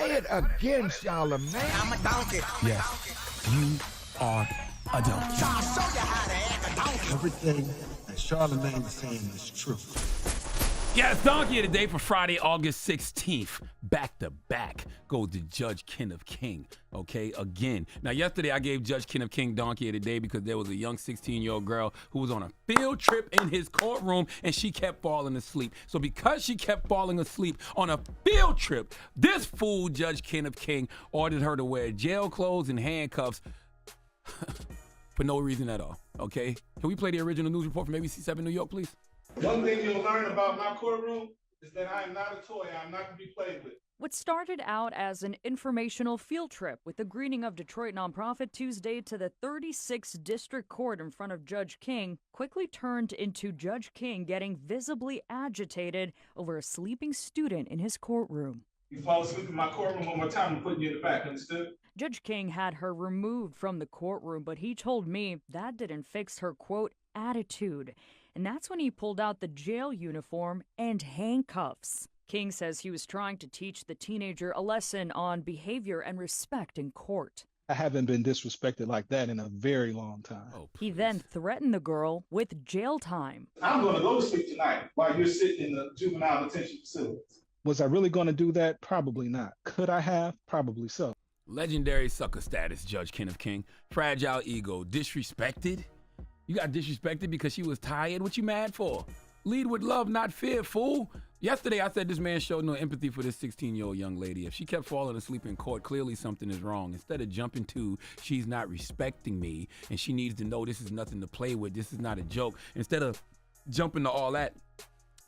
Say it again, Charlamagne. I'm a donkey. Yes, you are a donkey. I'll show you how to act a donkey. Everything that Charlamagne is saying is true. Yes, Donkey of the Day for Friday, August 16th. Back to back goes to Judge Kenneth King, okay, again. Now, yesterday I gave Judge Kenneth King Donkey of the Day because there was a young 16-year-old girl who was on a field trip in his courtroom and she kept falling asleep. So because she kept falling asleep on a field trip, this fool, Judge Kenneth King, ordered her to wear jail clothes and handcuffs for no reason at all, okay? Can we play the original news report from ABC 7 New York, please? One thing you'll learn about my courtroom is that I am not a toy. I'm not to be played with. What started out as an informational field trip with the greeting of Detroit nonprofit Tuesday to the 36th District Court in front of Judge King quickly turned into Judge King getting visibly agitated over a sleeping student in his courtroom. You fall asleep in my courtroom one more time, I'm putting you in the back, understood? Judge King had her removed from the courtroom, but he told me that didn't fix her, quote, attitude. And that's when he pulled out the jail uniform and handcuffs. King says he was trying to teach the teenager a lesson on behavior and respect in court. I haven't been disrespected like that in a very long time. He then threatened the girl with jail time. I'm going to go to sleep tonight while you're sitting in the juvenile detention facilities. Was I really going to do that? Probably not. Could I have? Probably so. Legendary sucker status, Judge Kenneth King. Fragile ego. Disrespected? You got disrespected because she was tired? What you mad for? Lead with love, not fear, fool. Yesterday, I said this man showed no empathy for this 16-year-old young lady. If she kept falling asleep in court, clearly something is wrong. Instead of jumping to, she's not respecting me, and she needs to know this is nothing to play with. This is not a joke. Instead of jumping to all that,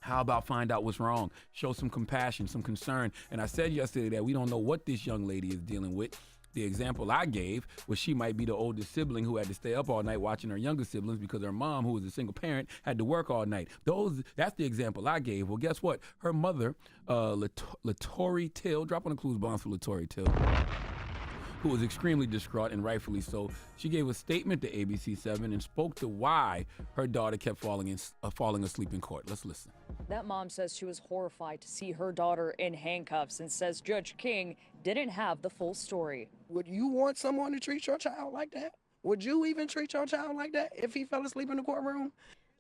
how about find out what's wrong? Show some compassion, some concern. And I said yesterday that we don't know what this young lady is dealing with. The example I gave was she might be the oldest sibling who had to stay up all night watching her younger siblings because her mom, who was a single parent, had to work all night. That's the example I gave. Well, guess what? Her mother, Latori Till, drop on the clues bombs for Latori Till, who was extremely distraught and rightfully so. She gave a statement to ABC 7 and spoke to why her daughter kept falling asleep in court. Let's listen. That mom says she was horrified to see her daughter in handcuffs and says Judge King didn't have the full story. Would you want someone to treat your child like that? Would you even treat your child like that if he fell asleep in the courtroom?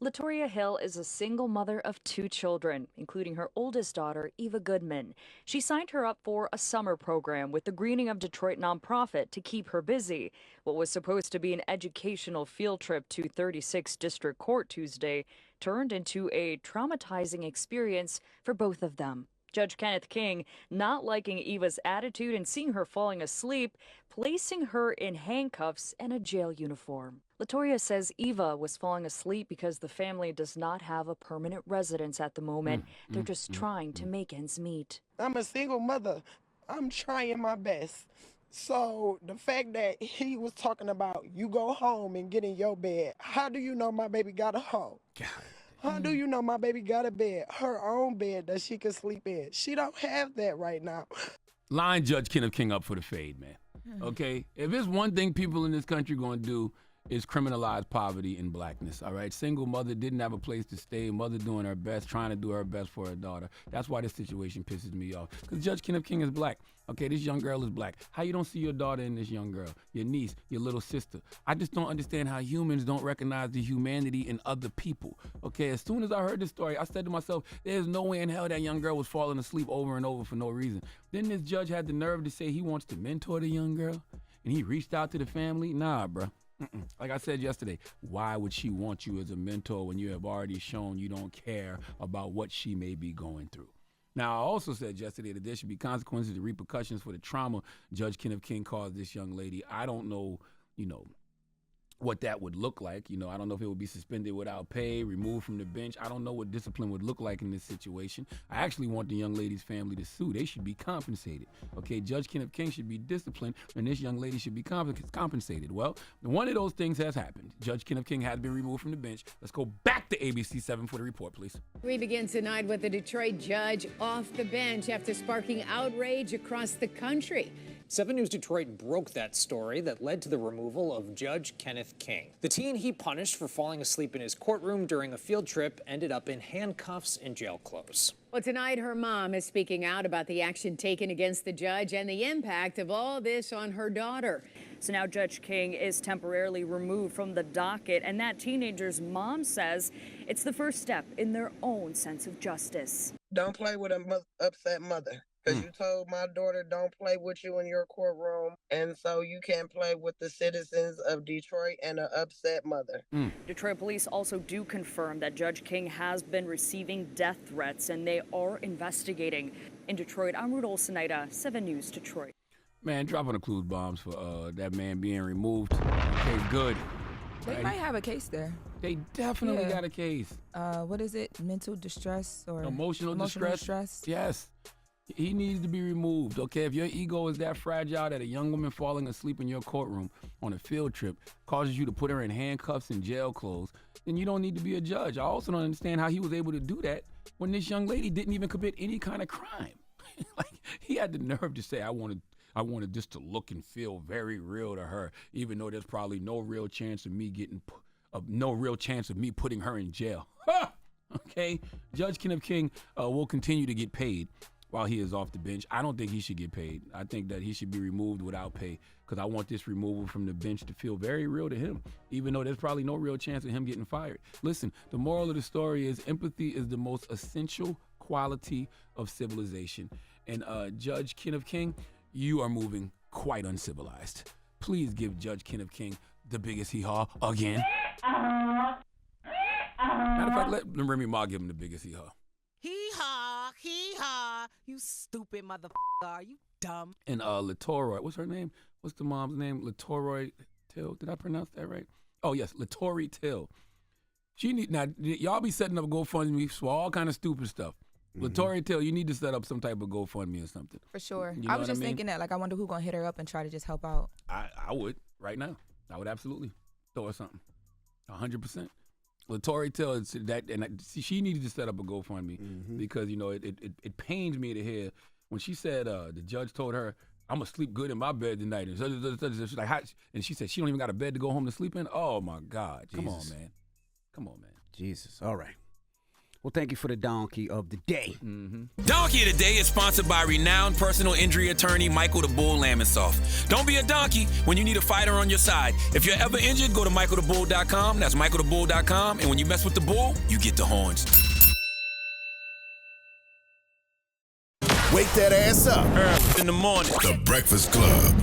Latoria Hill is a single mother of 2 children, including her oldest daughter, Eva Goodman. She signed her up for a summer program with the Greening of Detroit nonprofit to keep her busy. What was supposed to be an educational field trip to 36th District Court Tuesday turned into a traumatizing experience for both of them. Judge Kenneth King, not liking Eva's attitude and seeing her falling asleep, placing her in handcuffs and a jail uniform. Latoria says Eva was falling asleep because the family does not have a permanent residence at the moment. They're just trying to make ends meet. I'm a single mother. I'm trying my best. So the fact that he was talking about you go home and get in your bed, how do you know my baby got a home? God. How do you know my baby got a bed, her own bed that she can sleep in? She don't have that right now. Line Judge Kenneth King up for the fade, man. Okay? If there's one thing people in this country going to do is criminalize poverty and blackness, all right? Single mother didn't have a place to stay. Mother doing her best, trying to do her best for her daughter. That's why this situation pisses me off. Because Judge Kenneth King is black. Okay, this young girl is black. How you don't see your daughter in this young girl, your niece, your little sister? I just don't understand how humans don't recognize the humanity in other people. Okay, as soon as I heard this story, I said to myself, there's no way in hell that young girl was falling asleep over and over for no reason. Then this judge had the nerve to say he wants to mentor the young girl, and he reached out to the family. Nah, bruh. Like I said yesterday, why would she want you as a mentor when you have already shown you don't care about what she may be going through? Now, I also said yesterday that there should be consequences and repercussions for the trauma Judge Kenneth King caused this young lady. I don't know, what that would look like. I don't know if it would be suspended without pay, removed from the bench. I don't know what discipline would look like in this situation. I actually want the young lady's family to sue. They should be compensated. Okay, Judge Kenneth King should be disciplined, and this young lady should be compensated. Well, one of those things has happened. Judge Kenneth King has been removed from the bench. Let's go back to ABC 7 for the report, please. We begin tonight with a Detroit judge off the bench after sparking outrage across the country. 7 News Detroit broke that story that led to the removal of Judge Kenneth King. The teen he punished for falling asleep in his courtroom during a field trip ended up in handcuffs and jail clothes. Well, tonight her mom is speaking out about the action taken against the judge and the impact of all this on her daughter. So now Judge King is temporarily removed from the docket, and that teenager's mom says it's the first step in their own sense of justice. Don't play with an upset mother. Because you told my daughter don't play with you in your courtroom, and so you can't play with the citizens of Detroit and an upset mother. Detroit police also do confirm that Judge King has been receiving death threats, and they are investigating. In Detroit, I'm Ruth Olsenaida, 7 News Detroit. Man, dropping the clues bombs for that man being removed. Okay, good. They might have a case there. They definitely got a case. What is it? Mental distress or emotional distress? Yes. He needs to be removed, okay? If your ego is that fragile that a young woman falling asleep in your courtroom on a field trip causes you to put her in handcuffs and jail clothes, then you don't need to be a judge. I also don't understand how he was able to do that when this young lady didn't even commit any kind of crime. Like, he had the nerve to say, I wanted this to look and feel very real to her, even though there's probably no real chance of me putting her in jail. Okay? Judge Kenneth King will continue to get paid while he is off the bench. I don't think he should get paid. I think that he should be removed without pay, because I want this removal from the bench to feel very real to him, even though there's probably no real chance of him getting fired. Listen, the moral of the story is empathy is the most essential quality of civilization. And Judge Kenneth King, you are moving quite uncivilized. Please give Judge Kenneth King the biggest hee-haw again. Matter of fact, let Remy Ma give him the biggest hee-haw. Hee-haw, hee-haw. You stupid motherfucker. Are you dumb? And Latoroy, what's her name? What's the mom's name? Latoroy Till. Did I pronounce that right? Oh, yes, Latoroy Till. Now, y'all be setting up GoFundMe for all kind of stupid stuff. Latoroy Till, you need to set up some type of GoFundMe or something. For sure. You know I was just thinking that, like, I wonder who's going to hit her up and try to just help out. I would, right now. I would absolutely throw her something. 100%. Latoroy Till, she needed to set up a GoFundMe because, you know, it pains me to hear when she said the judge told her, I'm going to sleep good in my bed tonight. And she's like, and she said she don't even got a bed to go home to sleep in. Oh, my God. Come on, man. Come on, man. Jesus. All right. Well, thank you for the donkey of the day. Donkey of the Day is sponsored by renowned personal injury attorney Michael the Bull Lamonsoff. Don't be a donkey when you need a fighter on your side. If you're ever injured, go to michaelthebull.com. That's michaelthebull.com. And when you mess with the bull, you get the horns. Wake that ass up. Early in the morning. The Breakfast Club.